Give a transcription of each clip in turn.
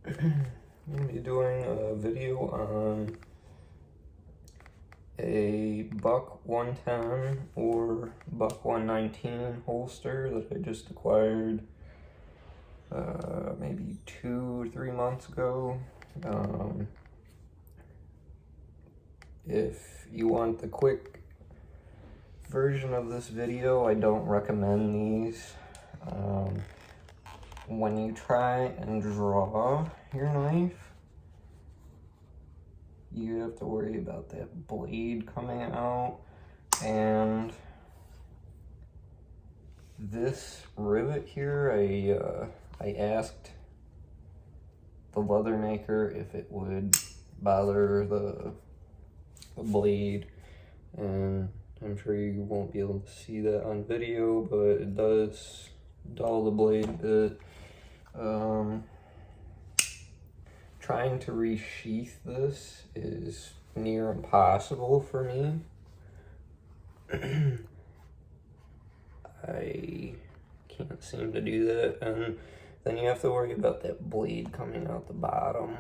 I'm going to be doing a video on a buck 110 or buck 119 holster that I just acquired maybe 2 or 3 months ago. If you want the quick version of this video, I don't recommend these. When you try and draw your knife, you have to worry about that blade coming out, and this rivet here, I asked the leather maker if it would bother the blade, and I'm sure you won't be able to see that on video, but it does dull the blade a bit. Trying to resheath this is near impossible for me. I can't seem to do that, and then you have to worry about that blade coming out the bottom,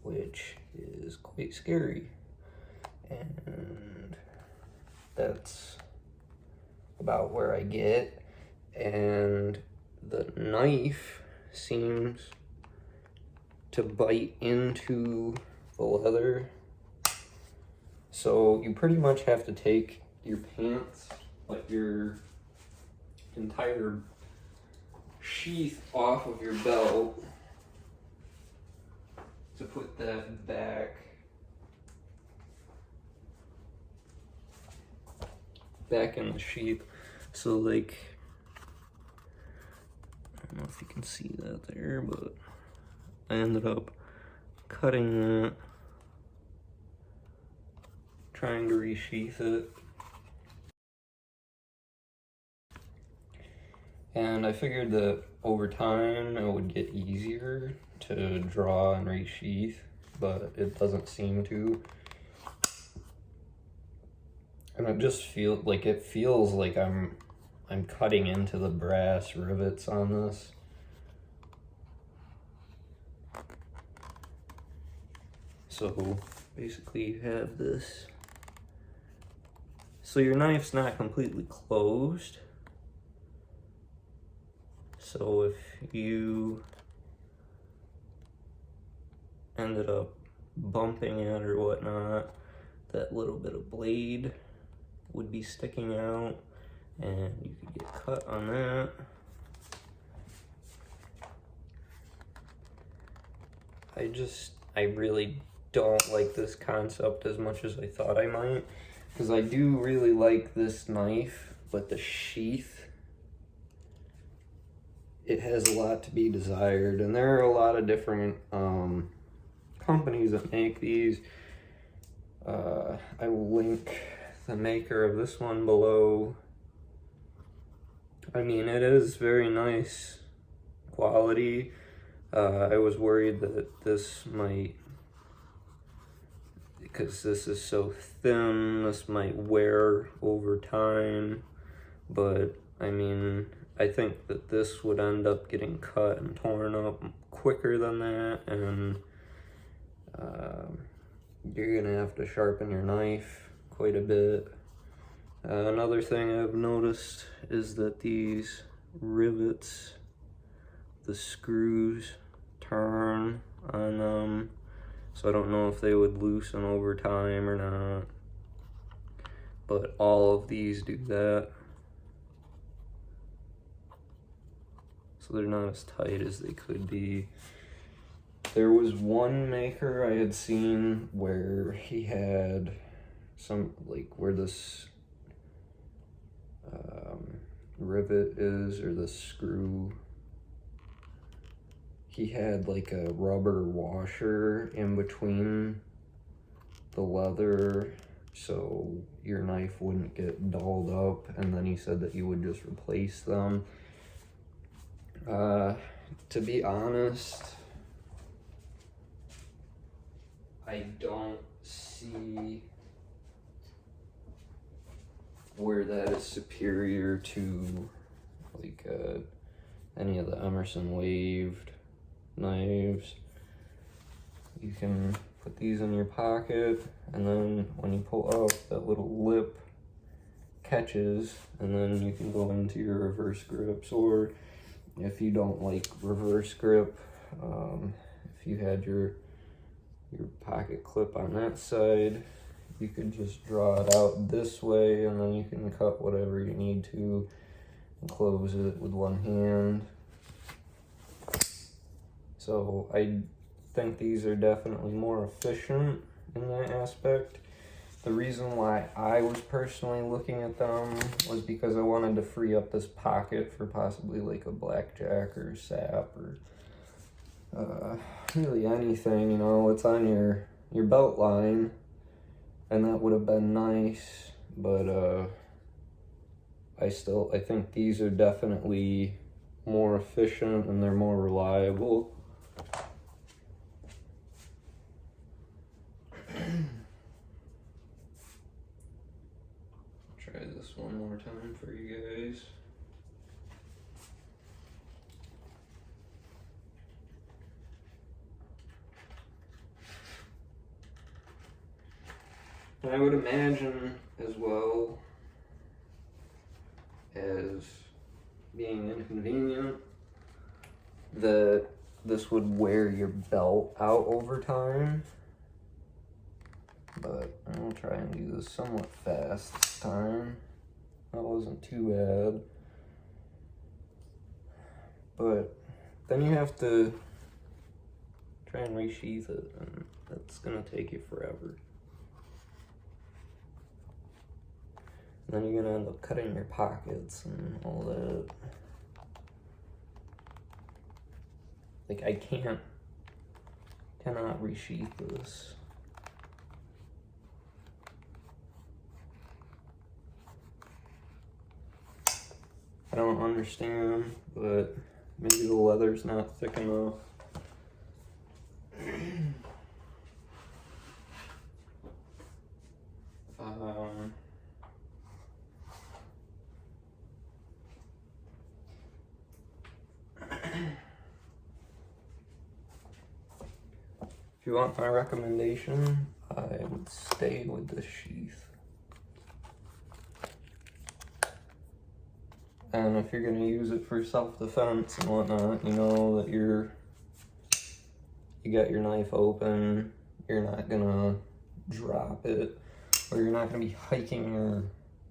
which is quite scary. And that's about where I get. And the knife seems to bite into the leather, so you pretty much have to take your pants, like your entire sheath, off of your belt to put that back in the sheath. So like, I don't know if you can see that there, but I ended up cutting that, trying to resheath it. And I figured that over time it would get easier to draw and resheath, but it doesn't seem to. And it just feels like I'm cutting into the brass rivets on this. So basically you have this. So your knife's not completely closed. So if you ended up bumping it or whatnot, that little bit of blade would be sticking out and you could get cut on that. I really don't like this concept as much as I thought I might, because I do really like this knife, but the sheath, it has a lot to be desired, and there are a lot of different companies that make these. I will link the maker of this one below. I mean, it is very nice quality. I was worried that this might, because this is so thin, this might wear over time, but I mean, I think that this would end up getting cut and torn up quicker than that, and you're gonna have to sharpen your knife quite a bit. Another thing I've noticed is that these rivets, the screws turn on them, so I don't know if they would loosen over time or not, but all of these do that. So they're not as tight as they could be. There was one maker I had seen where he had some, like where this rivet is, or the screw, he had like a rubber washer in between the leather so your knife wouldn't get dulled up, and then he said that you would just replace them. To be honest, I don't see where that is superior to like any of the Emerson waved knives. you can put these in your pocket, and then when you pull up, that little lip catches, and then you can go into your reverse grips. Or if you don't like reverse grip, if you had your pocket clip on that side, you could just draw it out this way, and then you can cut whatever you need to and close it with one hand. So I think these are definitely more efficient in that aspect. The reason why I was personally looking at them was because I wanted to free up this pocket for possibly like a blackjack or sap or really anything, you know. It's on your belt line, and that would have been nice, but I think these are definitely more efficient and they're more reliable. Try this one more time for you guys. And I would imagine, as well as being inconvenient, that this would wear your belt out over time. But I'll try and do this somewhat fast this time. That wasn't too bad. But then you have to try and resheath it, and that's gonna take you forever. And then you're gonna end up cutting your pockets and all that. Like, I cannot resheath this. I don't understand, but maybe the leather's not thick enough. If you want my recommendation, I would stay with the Sheath. And if you're gonna use it for self-defense and whatnot, you know that you got your knife open, you're not gonna drop it, or you're not gonna be hiking your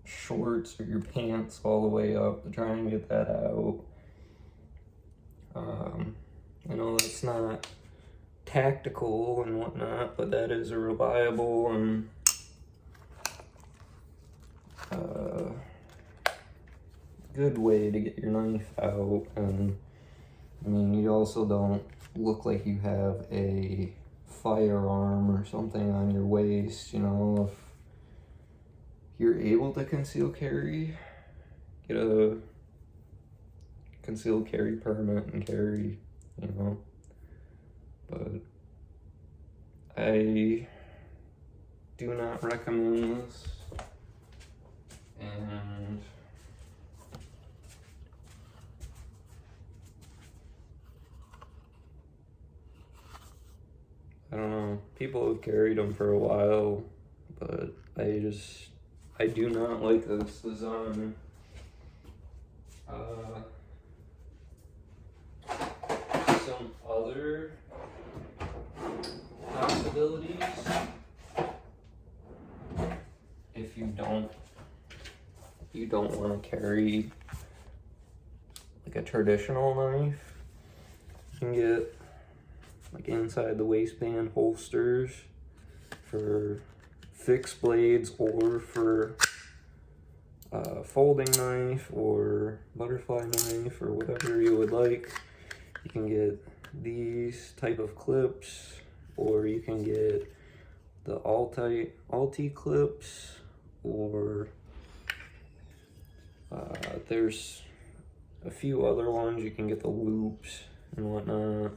shorts or your pants all the way up to try and get that out. I know that's not tactical and whatnot, but that is a reliable and good way to get your knife out. And I mean, you also don't look like you have a firearm or something on your waist, you know. If you're able to conceal carry, get a concealed carry permit and carry, you know. But I do not recommend this, and I don't know, people have carried them for a while, but I do not like this design. Some other possibilities, if you don't want to carry like a traditional knife, you can get like inside the waistband holsters for fixed blades, or for folding knife or butterfly knife or whatever you would like. You can get these type of clips, or you can get the Alti clips, or there's a few other ones. You can get the loops and whatnot,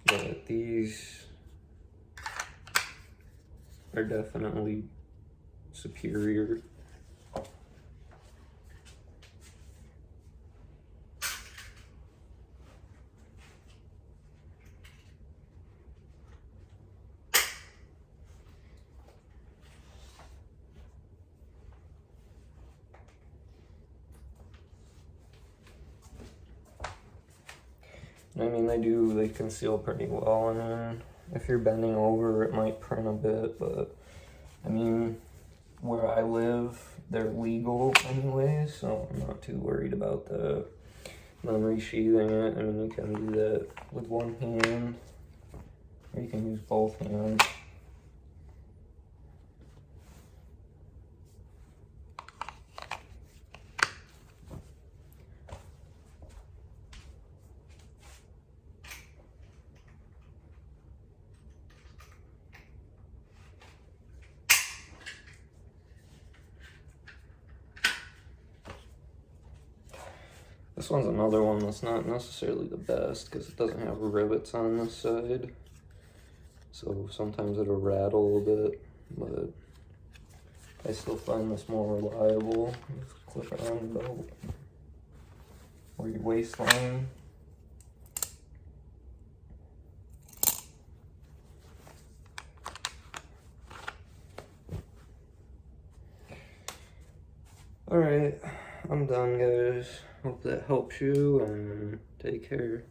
but these are definitely superior. I mean, they conceal pretty well. I mean, if you're bending over, it might print a bit, but I mean, where I live, they're legal anyways, so I'm not too worried about that. Then resheathing it, I mean, you can do that with one hand, or you can use both hands. This one's another one that's not necessarily the best because it doesn't have rivets on this side. So sometimes it'll rattle a bit, but I still find this more reliable. Just clip it on your belt or your waistline. Alright, I'm done, guys. Hope that helps you, and take care.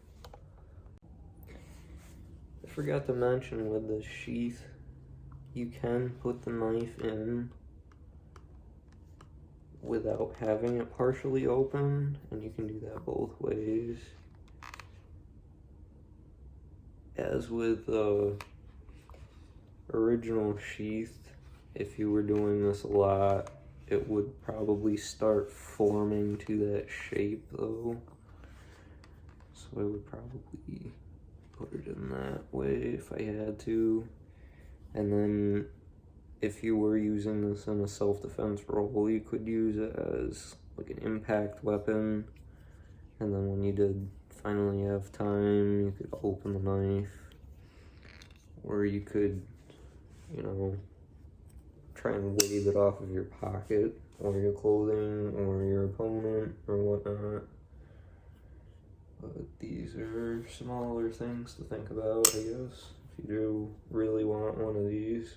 I forgot to mention with the sheath, you can put the knife in without having it partially open, and you can do that both ways. As with the original sheath, if you were doing this a lot, it would probably start forming to that shape though. So I would probably put it in that way if I had to. And then if you were using this in a self-defense role, you could use it as like an impact weapon. And then when you did finally have time, you could open the knife. Or you could, you know, try and wave it off of your pocket or your clothing or your opponent or whatnot. But these are smaller things to think about, I guess, if you do really want one of these.